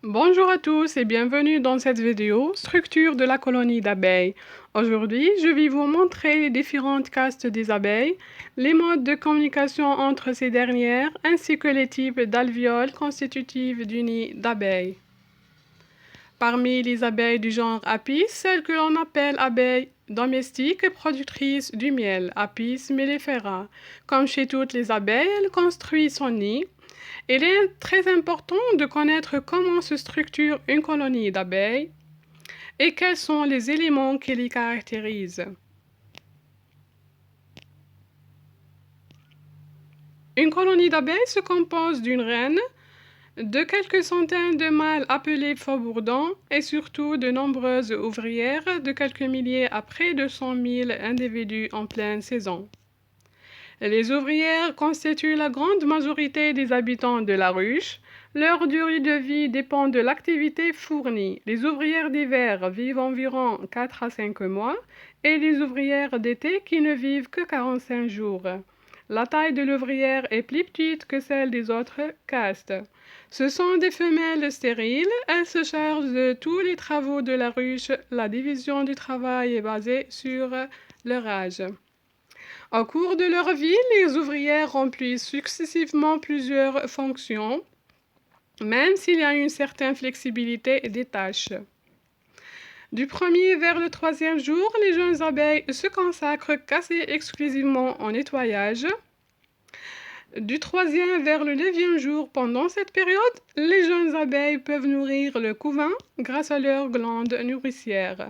Bonjour à tous et bienvenue dans cette vidéo Structure de la colonie d'abeilles. Aujourd'hui, je vais vous montrer les différentes castes des abeilles, les modes de communication entre ces dernières, ainsi que les types d'alvéoles constitutifs du nid d'abeilles. Parmi les abeilles du genre Apis, celles que l'on appelle abeilles domestiques et productrices du miel, Apis mellifera. Comme chez toutes les abeilles, elle construit son nid. Il est très important de connaître comment se structure une colonie d'abeilles et quels sont les éléments qui les caractérisent. Une colonie d'abeilles se compose d'une reine, de quelques centaines de mâles appelés faux-bourdons et surtout de nombreuses ouvrières, de quelques milliers à près de 100 000 individus en pleine saison. Les ouvrières constituent la grande majorité des habitants de la ruche. Leur durée de vie dépend de l'activité fournie. Les ouvrières d'hiver vivent environ 4 à 5 mois et les ouvrières d'été qui ne vivent que 45 jours. La taille de l'ouvrière est plus petite que celle des autres castes. Ce sont des femelles stériles. Elles se chargent de tous les travaux de la ruche. La division du travail est basée sur leur âge. Au cours de leur vie, les ouvrières remplissent successivement plusieurs fonctions, même s'il y a une certaine flexibilité des tâches. Du premier vers le troisième jour, les jeunes abeilles se consacrent quasi exclusivement au nettoyage. Du troisième vers le neuvième jour, pendant cette période, les jeunes abeilles peuvent nourrir le couvain grâce à leurs glandes nourricières.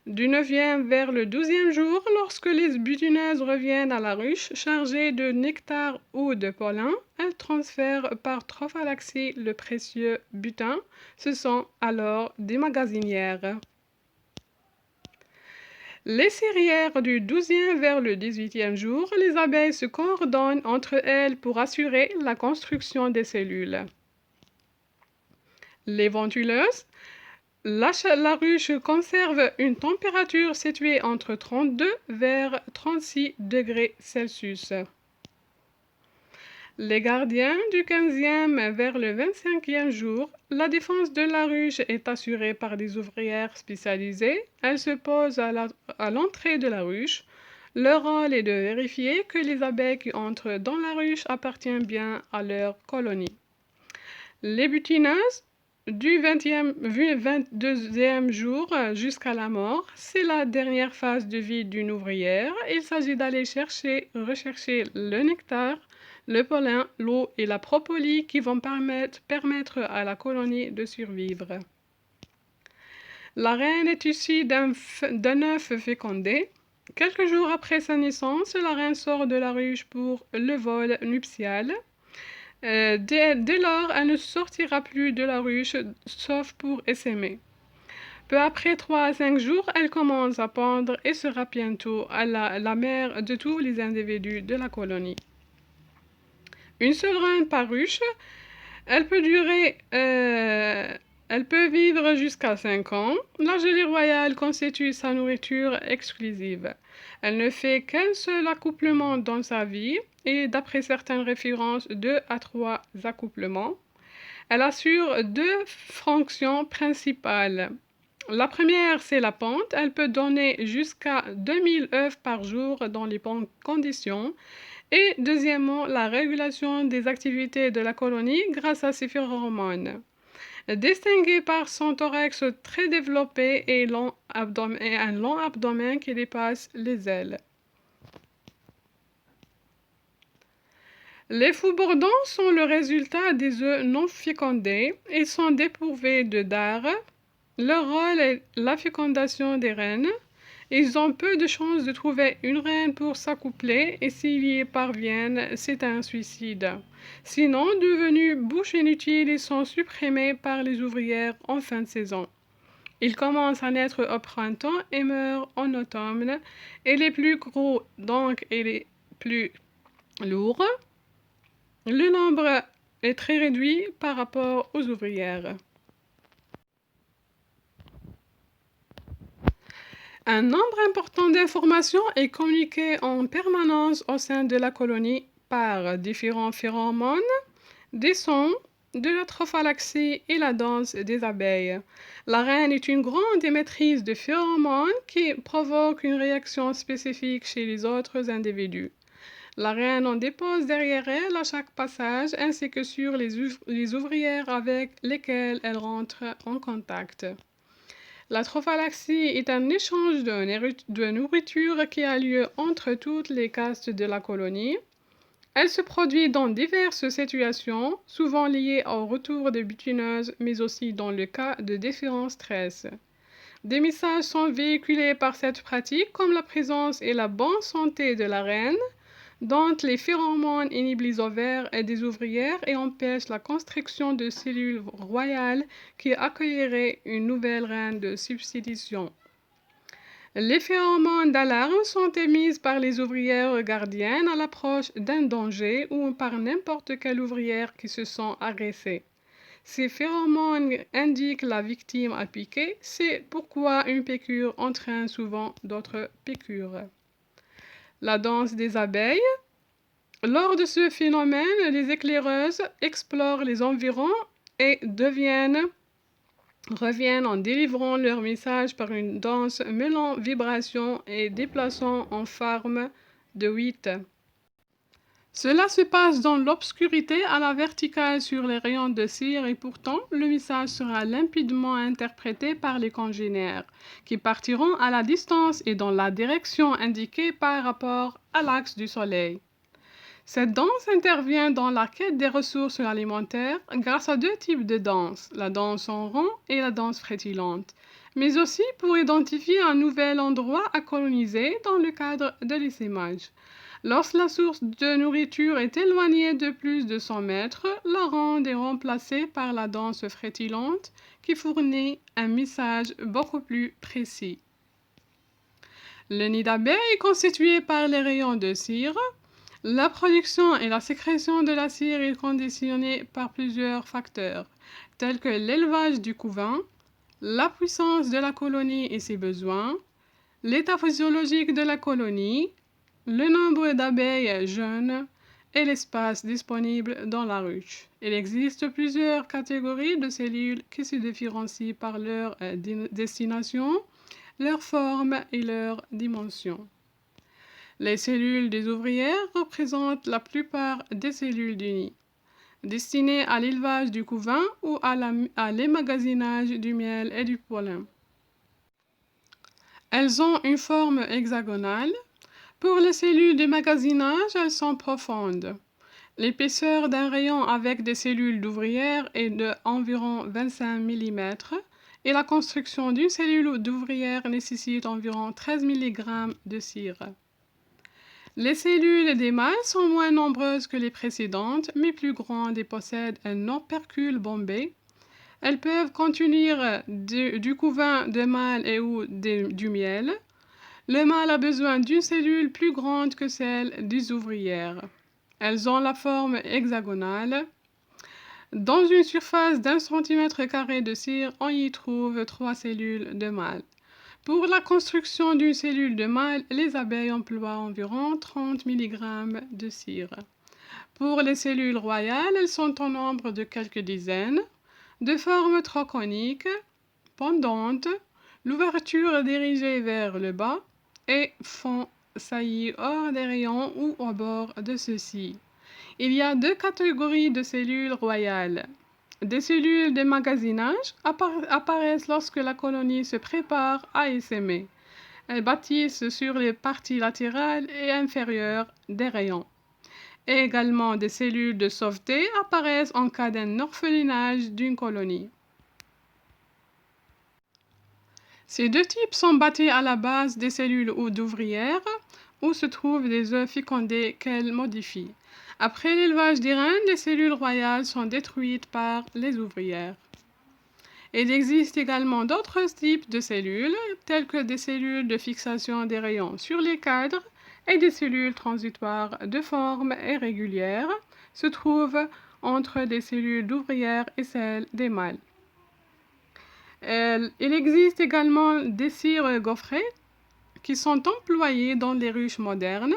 Du 9e vers le 12e jour, lorsque les butineuses reviennent à la ruche chargées de nectar ou de pollen, elles transfèrent par trophalaxie le précieux butin. Ce sont alors des magasinières. Les cérières du 12e vers le 18e jour, les abeilles se coordonnent entre elles pour assurer la construction des cellules. Les ventuleuses. La ruche conserve une température située entre 32 vers 36 degrés Celsius. Les gardiens du 15e vers le 25e jour, la défense de la ruche est assurée par des ouvrières spécialisées. Elles se posent à l'entrée de la ruche. Leur rôle est de vérifier que les abeilles qui entrent dans la ruche appartiennent bien à leur colonie. Les butineuses. Du 22e jour jusqu'à la mort, c'est la dernière phase de vie d'une ouvrière. Il s'agit d'aller rechercher le nectar, le pollen, l'eau et la propolis qui vont permettre à la colonie de survivre. La reine est issue d'un œuf fécondé. Quelques jours après sa naissance, la reine sort de la ruche pour le vol nuptial. Dès lors, elle ne sortira plus de la ruche, sauf pour essaimer. Peu après 3 à 5 jours, elle commence à pondre et sera bientôt la mère de tous les individus de la colonie. Une seule reine par ruche, elle peut vivre jusqu'à 5 ans. La gelée royale constitue sa nourriture exclusive. Elle ne fait qu'un seul accouplement dans sa vie et d'après certaines références, 2 à 3 accouplements. Elle assure 2 fonctions principales. La première, c'est la ponte. Elle peut donner jusqu'à 2000 œufs par jour dans les bonnes conditions. Et deuxièmement, la régulation des activités de la colonie grâce à ses phéromones. Distinguée par son thorax très développé et un long abdomen qui dépasse les ailes. Les faux-bourdons sont le résultat des œufs non fécondés. Ils sont dépourvus de dard. Leur rôle est la fécondation des reines. Ils ont peu de chances de trouver une reine pour s'accoupler et s'ils y parviennent, c'est un suicide. Sinon, devenus bouches inutiles, ils sont supprimés par les ouvrières en fin de saison. Ils commencent à naître au printemps et meurent en automne. Et les plus gros, donc, et les plus lourds, le nombre est très réduit par rapport aux ouvrières. Un nombre important d'informations est communiqué en permanence au sein de la colonie par différents phéromones, des sons, de la trophalaxie et la danse des abeilles. La reine est une grande émettrice de phéromones qui provoquent une réaction spécifique chez les autres individus. La reine en dépose derrière elle à chaque passage ainsi que sur les ouvrières avec lesquelles elle rentre en contact. La trophalaxie est un échange de nourriture qui a lieu entre toutes les castes de la colonie. Elle se produit dans diverses situations, souvent liées au retour des butineuses, mais aussi dans le cas de différents stress. Des messages sont véhiculés par cette pratique, comme la présence et la bonne santé de la reine, dont les phéromones inhibent les ovaires et des ouvrières et empêchent la construction de cellules royales qui accueilleraient une nouvelle reine de substitution. Les phéromones d'alarme sont émises par les ouvrières gardiennes à l'approche d'un danger ou par n'importe quelle ouvrière qui se sent agressée. Ces phéromones indiquent la victime à piquer, c'est pourquoi une piqûre entraîne souvent d'autres piqûres. La danse des abeilles. Lors de ce phénomène, les éclaireuses explorent les environs et reviennent en délivrant leur message par une danse mêlant vibration et déplaçant en forme de 8. Cela se passe dans l'obscurité à la verticale sur les rayons de cire et pourtant le message sera limpidement interprété par les congénères qui partiront à la distance et dans la direction indiquée par rapport à l'axe du soleil. Cette danse intervient dans la quête des ressources alimentaires grâce à deux types de danse, la danse en rond et la danse frétillante, mais aussi pour identifier un nouvel endroit à coloniser dans le cadre de l'essaimage. Lorsque la source de nourriture est éloignée de plus de 100 mètres, la ronde est remplacée par la danse frétillante qui fournit un message beaucoup plus précis. Le nid d'abeille est constitué par les rayons de cire. La production et la sécrétion de la cire est conditionnée par plusieurs facteurs, tels que l'élevage du couvain, la puissance de la colonie et ses besoins, l'état physiologique de la colonie, le nombre d'abeilles jeunes et l'espace disponible dans la ruche. Il existe plusieurs catégories de cellules qui se différencient par leur destination, leur forme et leur dimension. Les cellules des ouvrières représentent la plupart des cellules du nid, destinées à l'élevage du couvain ou à l'émagasinage du miel et du pollen. Elles ont une forme hexagonale. Pour les cellules d'émagasinage, elles sont profondes. L'épaisseur d'un rayon avec des cellules d'ouvrière est d'environ 25 mm et la construction d'une cellule d'ouvrière nécessite environ 13 mg de cire. Les cellules des mâles sont moins nombreuses que les précédentes, mais plus grandes et possèdent un opercule bombé. Elles peuvent contenir du couvain de mâle et ou du miel. Le mâle a besoin d'une cellule plus grande que celle des ouvrières. Elles ont la forme hexagonale. Dans une surface d'1 cm² de cire, on y trouve 3 cellules de mâle. Pour la construction d'une cellule de mâle, les abeilles emploient environ 30 mg de cire. Pour les cellules royales, elles sont au nombre de quelques dizaines, de forme troconique, pendante, l'ouverture dirigée vers le bas et font saillie hors des rayons ou au bord de ceux-ci. Il y a deux catégories de cellules royales. Des cellules d'émagasinage apparaissent lorsque la colonie se prépare à essaimer. Elles bâtissent sur les parties latérales et inférieures des rayons. Et également des cellules de sauveté apparaissent en cas d'un orphelinage d'une colonie. Ces deux types sont bâtis à la base des cellules d'ouvrières où se trouvent des œufs fécondés qu'elles modifient. Après l'élevage des reines, les cellules royales sont détruites par les ouvrières. Il existe également d'autres types de cellules, telles que des cellules de fixation des rayons sur les cadres et des cellules transitoires de forme irrégulière, se trouvent entre des cellules d'ouvrières et celles des mâles. Il existe également des cires gaufrées qui sont employées dans les ruches modernes.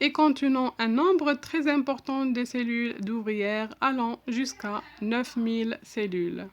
et contenant un nombre très important de cellules d'ouvrières allant jusqu'à 9000 cellules.